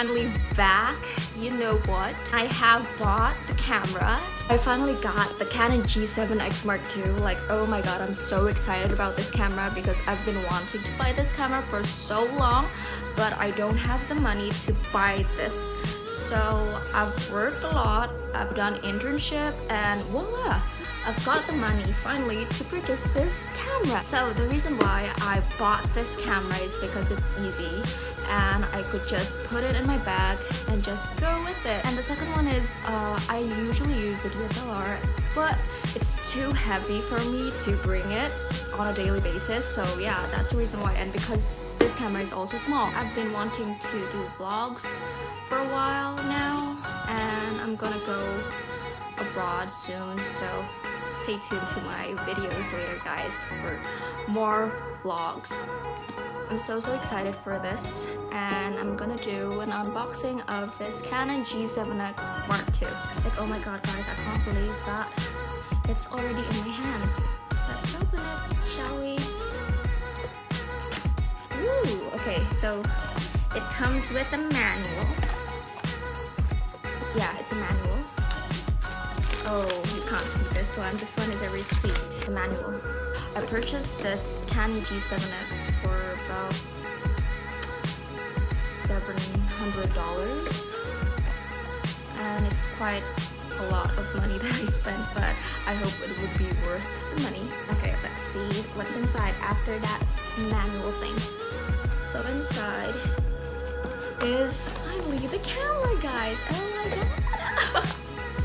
finally back. You know what? I have bought the camera. I finally got the Canon G7X Mark II. Like, oh my god, I'm so excited about this camera because I've been wanting to buy this camera for so long, but I don't have the money to buy this. So I've worked a lot, I've done internship, and voila! I've got the money finally to purchase this camera. So the reason why I bought this camera is because it's easy and I could just put it in my bag and just go with it. And the second one is I usually use a DSLR, but it's too heavy for me to bring it on a daily basis. So yeah, that's the reason why. And because this camera is also small, I've been wanting to do vlogs for a while now, and I'm gonna go abroad soon, so stay tuned to my videos later, guys, for more vlogs. I'm so excited for this, and I'm gonna do an unboxing of this Canon G7X Mark II. Like, oh my god, guys, I can't believe that it's already in my hands. Let's open it, shall we? Ooh, okay, so it comes with a manual. Yeah, it's a manual. Oh, you can't see this one. This one is a receipt, the manual. I purchased this Canon G7X for about $700, and it's quite a lot of money that I spent, but I hope it would be worth the money. Okay, let's see what's inside after that manual thing. So inside is finally the camera, guys. Oh my god.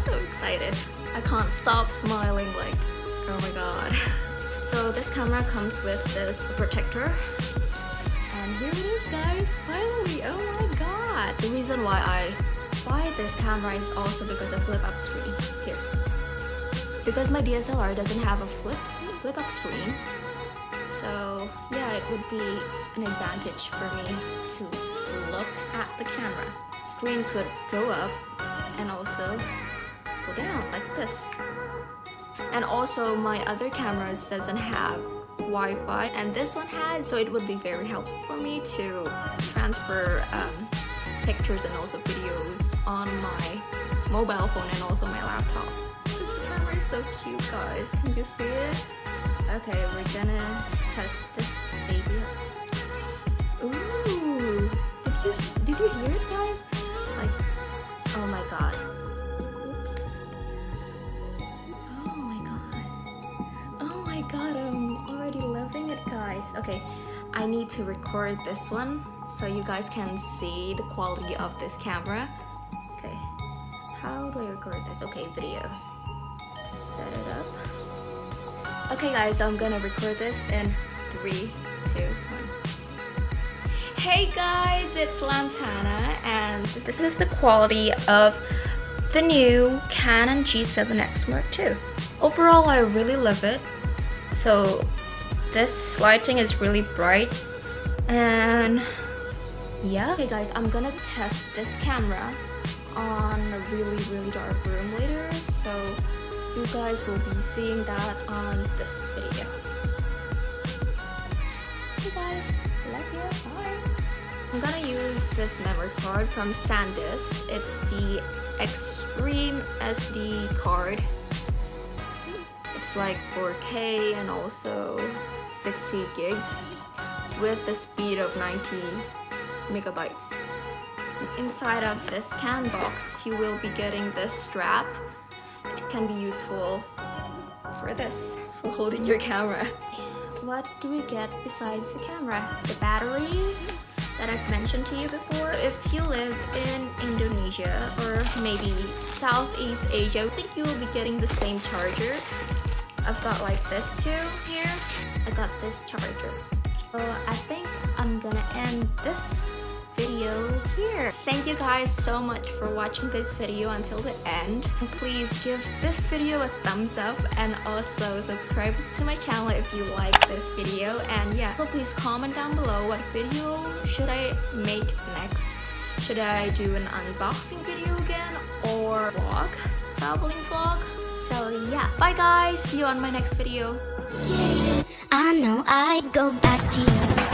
So excited. I can't stop smiling, like, oh my god. So this camera comes with this protector, and here it is, guys, finally. Oh my god. The reason why I buy this camera is also because of flip up screen here, because my DSLR doesn't have a flip up screen. So yeah, it would be an advantage for me to look at the camera. Screen could go up and also go down like this. And also my other cameras doesn't have Wi-Fi, and this one has, so it would be very helpful for me to transfer pictures and also videos on my mobile phone and also my laptop. This camera is so cute, guys. Can you see it? Okay, we're gonna test this baby out. Ooh, did you hear it, guys? Like, oh my god. Oops. Oh my god. Oh my god, I'm already loving it, guys. Okay, I need to record this one so you guys can see the quality of this camera. Okay, how do I record this? Okay, video. Set it up. Okay guys, I'm gonna record this in 3, 2, 1. Hey guys, it's Lantana, and this is the quality of the new Canon G7X Mark II. Overall, I really love it. So this lighting is really bright, and yeah. Okay guys, I'm gonna test this camera on a really dark room later, so you guys will be seeing that on this video. Hey guys, love you, bye. I'm gonna use this memory card from SanDisk. It's the Extreme SD card. It's like 4K and also 60 gigs with the speed of 90 megabytes. Inside of this Canon box, you will be getting this strap. It can be useful for this, for holding your camera. What do we get besides the camera? The battery that I've mentioned to you before. If you live in Indonesia or maybe Southeast Asia, I think you will be getting the same charger. I've got like this too here. I got this charger. So I think I'm gonna end this video here. Thank you guys so much for watching this video until the end. And please give this video a thumbs up and also subscribe to my channel if you like this video. And yeah, so please comment down below what video should I make next. Should I do an unboxing video again or vlog, traveling vlog? So yeah, bye guys, see you on my next video. I know I go back to you.